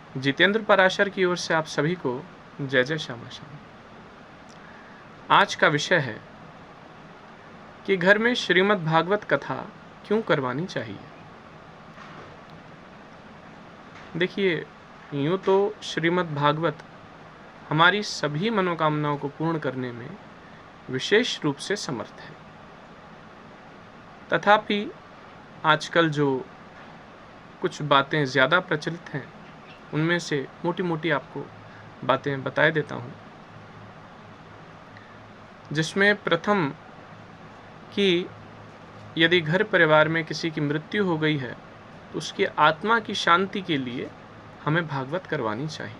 जितेंद्र पराशर की ओर से आप सभी को जय जय श्यामा श्याम। आज का विषय है कि घर में श्रीमद् भागवत कथा क्यों करवानी चाहिए। देखिए, यूँ तो श्रीमद् भागवत हमारी सभी मनोकामनाओं को पूर्ण करने में विशेष रूप से समर्थ है। तथापि आजकल जो कुछ बातें ज़्यादा प्रचलित हैं, उनमें से मोटी मोटी आपको बातें बताए देता हूँ। जिसमें प्रथम कि यदि घर परिवार में किसी की मृत्यु हो गई है तो उसकी आत्मा की शांति के लिए हमें भागवत करवानी चाहिए,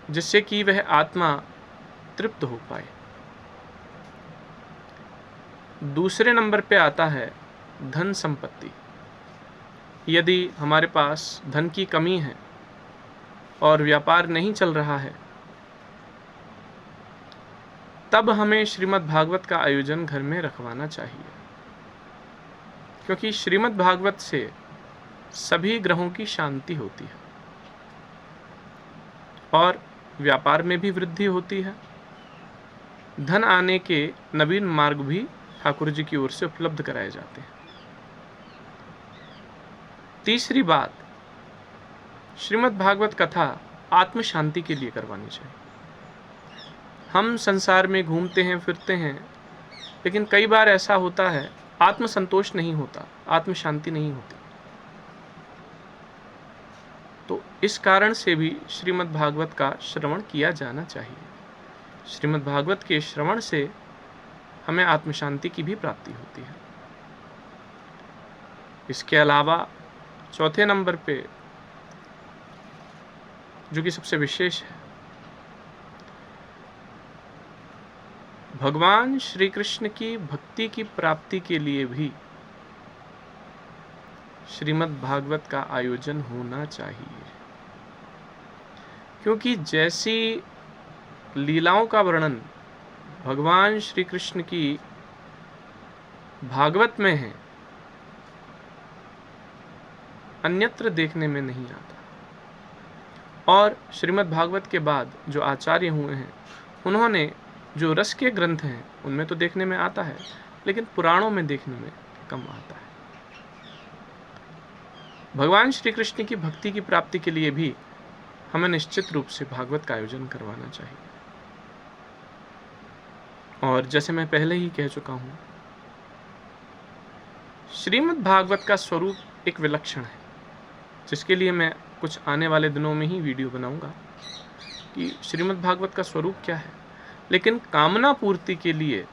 जिससे कि वह आत्मा तृप्त हो पाए। दूसरे नंबर पे आता है धन संपत्ति। यदि हमारे पास धन की कमी है और व्यापार नहीं चल रहा है, तब हमें श्रीमद् भागवत का आयोजन घर में रखवाना चाहिए, क्योंकि श्रीमद् भागवत से सभी ग्रहों की शांति होती है और व्यापार में भी वृद्धि होती है। धन आने के नवीन मार्ग भी ठाकुर जी की ओर से उपलब्ध कराए जाते हैं। तीसरी बात, श्रीमद् भागवत कथा आत्म शांति के लिए करवानी चाहिए। हम संसार में घूमते हैं फिरते हैं, लेकिन कई बार ऐसा होता है आत्म संतोष नहीं होता, आत्म शांति नहीं होती। तो इस कारण से भी श्रीमद् भागवत का श्रवण किया जाना चाहिए। श्रीमद् भागवत के श्रवण से हमें आत्म शांति की भी प्राप्ति होती है। इसके अलावा चौथे नंबर पे जो कि सबसे विशेष है, भगवान श्री कृष्ण की भक्ति की प्राप्ति के लिए भी श्रीमद् भागवत का आयोजन होना चाहिए, क्योंकि जैसी लीलाओं का वर्णन भगवान श्री कृष्ण की भागवत में है, अन्यत्र देखने में नहीं आता। और श्रीमद् भागवत के बाद जो आचार्य हुए हैं, उन्होंने जो रस के ग्रंथ हैं उनमें तो देखने में आता है, लेकिन पुराणों में देखने में कम आता है। भगवान श्री कृष्ण की भक्ति की प्राप्ति के लिए भी हमें निश्चित रूप से भागवत का आयोजन करवाना चाहिए। और जैसे मैं पहले ही कह चुका हूं, श्रीमद् भागवत का स्वरूप एक विलक्षण है, जिसके लिए मैं कुछ आने वाले दिनों में ही वीडियो बनाऊंगा कि श्रीमद् भागवत का स्वरूप क्या है। लेकिन कामना पूर्ति के लिए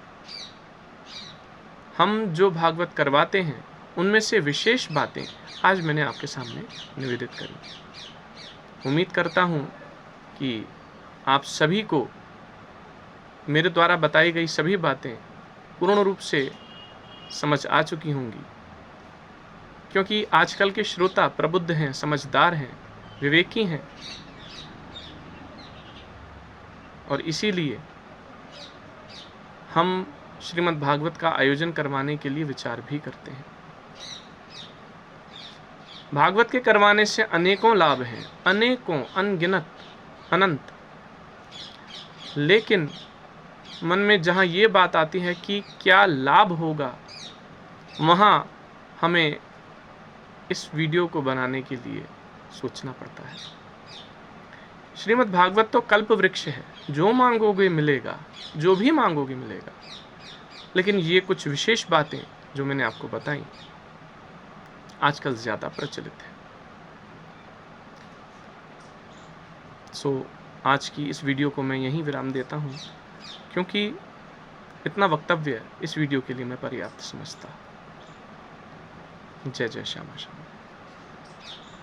हम जो भागवत करवाते हैं, उनमें से विशेष बातें आज मैंने आपके सामने निवेदित करी। उम्मीद करता हूं कि आप सभी को मेरे द्वारा बताई गई सभी बातें पूर्ण रूप से समझ आ चुकी होंगी, क्योंकि आजकल के श्रोता प्रबुद्ध हैं, समझदार हैं, विवेकी हैं, और इसीलिए हम श्रीमद् भागवत का आयोजन करवाने के लिए विचार भी करते हैं। भागवत के करवाने से अनेकों लाभ हैं, अनेकों, अनगिनत, अनंत। लेकिन मन में जहाँ ये बात आती है कि क्या लाभ होगा, वहाँ हमें इस वीडियो को बनाने के लिए सोचना पड़ता है। श्रीमद् भागवत तो कल्प वृक्ष है, जो मांगोगे मिलेगा, जो भी मांगोगे मिलेगा। लेकिन ये कुछ विशेष बातें जो मैंने आपको बताई, आजकल ज़्यादा प्रचलित है। आज की इस वीडियो को मैं यहीं विराम देता हूँ, क्योंकि इतना वक्तव्य इस वीडियो के लिए मैं पर्याप्त समझता। जय जय श्यामा श्यामा।